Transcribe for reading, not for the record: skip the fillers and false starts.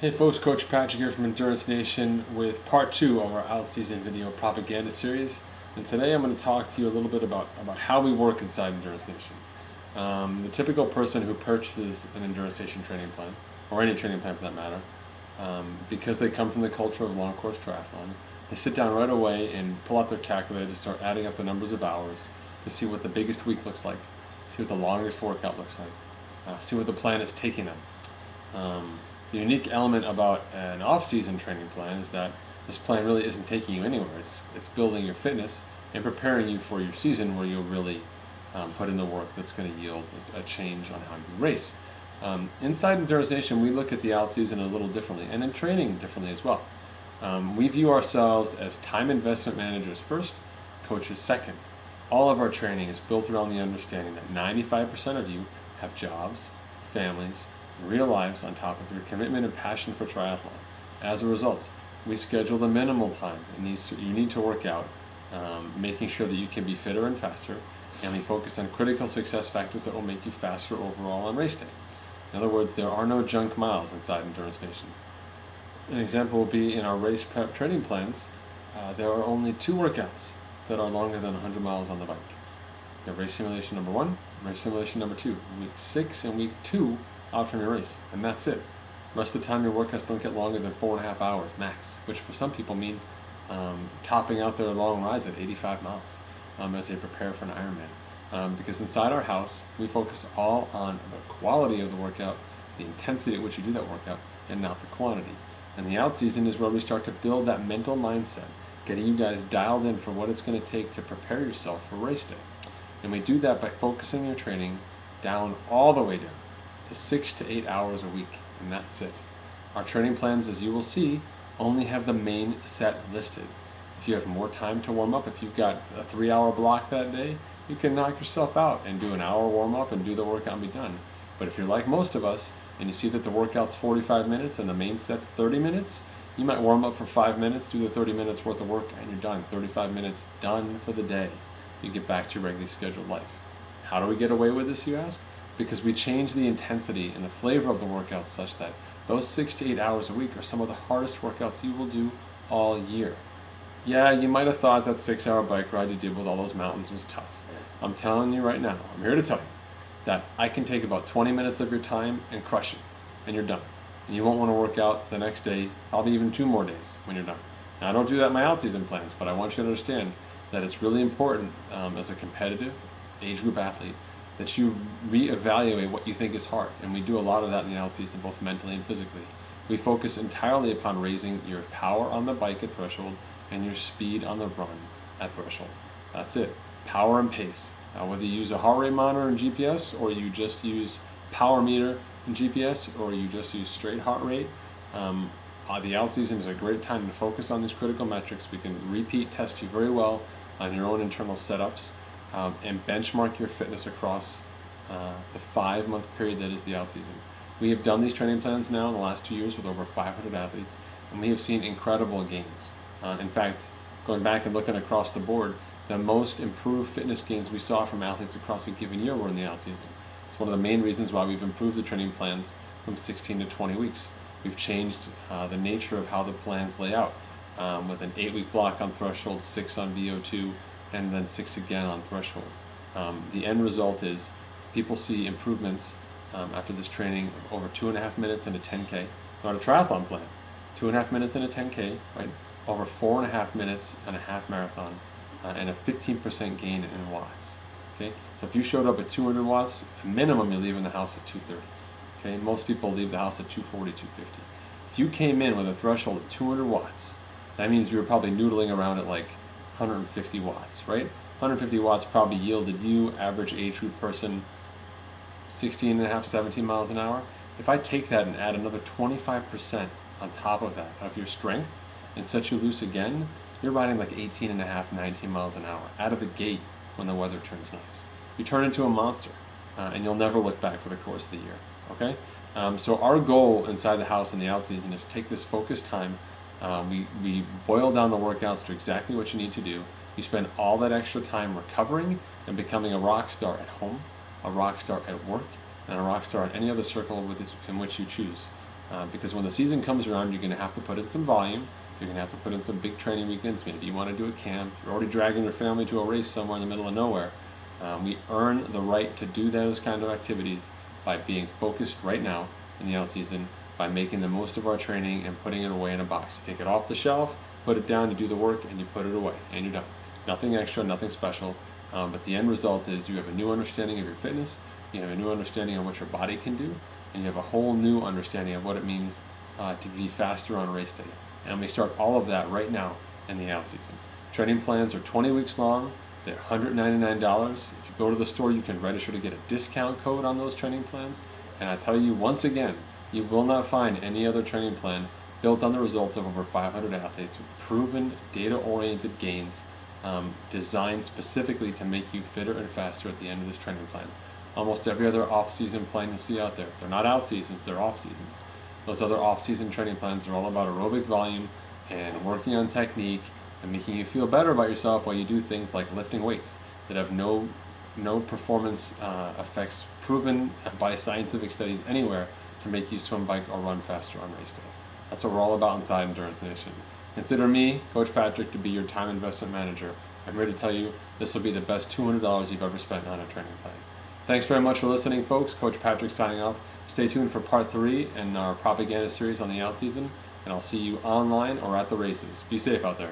Hey folks, Coach Patrick here from Endurance Nation with part 2 of our OutSeason video propaganda series. And today I'm going to talk to you a little bit about how we work inside Endurance Nation. The typical person who purchases an Endurance Nation training plan, or any training plan for that matter, because they come from the culture of long course triathlon, they sit down right away and pull out their calculator to start adding up the numbers of hours to see what the biggest week looks like, see what the longest workout looks like, see what the plan is taking them. The unique element about an off-season training plan is that this plan really isn't taking you anywhere. It's building your fitness and preparing you for your season where you'll really put in the work that's going to yield a change on how you race. Inside Endurance Nation, we look at the out-season a little differently, and in training differently as well. We view ourselves as time investment managers first, coaches second. All of our training is built around the understanding that 95% of you have jobs, families, real lives on top of your commitment and passion for triathlon. As a result, we schedule the minimal time you need to work out, making sure that you can be fitter and faster, and we focus on critical success factors that will make you faster overall on race day. In other words, there are no junk miles inside Endurance Nation. An example will be in our race prep training plans, there are only 2 workouts that are longer than 100 miles on the bike. You have race simulation number 1, race simulation number 2. Week 6 and week 2 out from your race, and that's it. The rest of the time your workouts don't get longer than 4.5 hours max, which for some people mean topping out their long rides at 85 miles as they prepare for an Ironman. Because inside our house, we focus all on the quality of the workout, the intensity at which you do that workout, and not the quantity. And the out season is where we start to build that mental mindset, getting you guys dialed in for what it's going to take to prepare yourself for race day. And we do that by focusing your training down all the way down to 6 to 8 hours a week, and that's it. Our training plans, as you will see, only have the main set listed. If you have more time to warm up, if you've got a 3-hour block that day, you can knock yourself out and do an hour warm up and do the workout and be done. But if you're like most of us, and you see that the workout's 45 minutes and the main set's 30 minutes, you might warm up for 5 minutes, do the 30 minutes worth of work, and you're done. 35 minutes done for the day. You get back to your regularly scheduled life. How do we get away with this, you ask? Because we change the intensity and the flavor of the workouts such that those 6 to 8 hours a week are some of the hardest workouts you will do all year. Yeah, you might have thought that 6-hour bike ride you did with all those mountains was tough. I'm telling you right now, I'm here to tell you that I can take about 20 minutes of your time and crush it, and you're done. And you won't want to work out the next day, probably even 2 more days when you're done. Now, I don't do that in my out-season plans, but I want you to understand that it's really important as a competitive age group athlete that you reevaluate what you think is hard. And we do a lot of that in the out-season, both mentally and physically. We focus entirely upon raising your power on the bike at threshold and your speed on the run at threshold. That's it. Power and pace. Now, whether you use a heart rate monitor and GPS, or you just use power meter and GPS, or you just use straight heart rate, the out-season is a great time to focus on these critical metrics. We can repeat test you very well on your own internal setups. And benchmark your fitness across the 5-month period that is the out-season. We have done these training plans now in the last 2 years with over 500 athletes, and we have seen incredible gains. In fact, going back and looking across the board, the most improved fitness gains we saw from athletes across a given year were in the out-season. It's one of the main reasons why we've improved the training plans from 16 to 20 weeks. We've changed the nature of how the plans lay out, with an 8-week block on threshold, 6 on VO2, and then 6 again on threshold. The end result is people see improvements after this training of over 2.5 minutes in a 10K. Not a triathlon plan. 2.5 minutes in a 10K, right? Over 4.5 minutes in a half marathon, and a 15% gain in watts. Okay, so if you showed up at 200 watts, minimum you're leaving the house at 230. Okay, most people leave the house at 240, 250. If you came in with a threshold of 200 watts, that means you were probably noodling around at like 150 watts, right? 150 watts probably yielded you, average age group person, 16.5, 17 miles an hour. If I take that and add another 25% on top of that of your strength and set you loose again, you're riding like 18.5, 19 miles an hour out of the gate when the weather turns nice. You turn into a monster, and you'll never look back for the course of the year, okay? So our goal inside the house in the out-season is to take this focused time. We boil down the workouts to exactly what you need to do. You spend all that extra time recovering and becoming a rock star at home, a rock star at work, and a rock star in any other circle in which you choose. because when the season comes around, you're going to have to put in some volume. You're going to have to put in some big training weekends. Maybe you want to do a camp. You're already dragging your family to a race somewhere in the middle of nowhere. We earn the right to do those kind of activities by being focused right now in the out season, by making the most of our training and putting it away in a box. You take it off the shelf, put it down to do the work, and you put it away, and you're done. Nothing extra, nothing special, but the end result is you have a new understanding of your fitness, you have a new understanding of what your body can do, and you have a whole new understanding of what it means to be faster on race day. And we start all of that right now in the out season. Training plans are 20 weeks long. They're $199. If you go to the store, you can register to get a discount code on those training plans. And I tell you once again, you will not find any other training plan built on the results of over 500 athletes with proven data-oriented gains designed specifically to make you fitter and faster at the end of this training plan. Almost every other off-season plan you see out there, they're not out seasons, they're off seasons. Those other off-season training plans are all about aerobic volume and working on technique and making you feel better about yourself while you do things like lifting weights that have no performance effects proven by scientific studies anywhere to make you swim, bike, or run faster on race day. That's what we're all about inside Endurance Nation. Consider me, Coach Patrick, to be your time investment manager. I'm here to tell you this will be the best $200 you've ever spent on a training plan. Thanks very much for listening, folks. Coach Patrick signing off. Stay tuned for part 3 in our propaganda series on the out season, and I'll see you online or at the races. Be safe out there.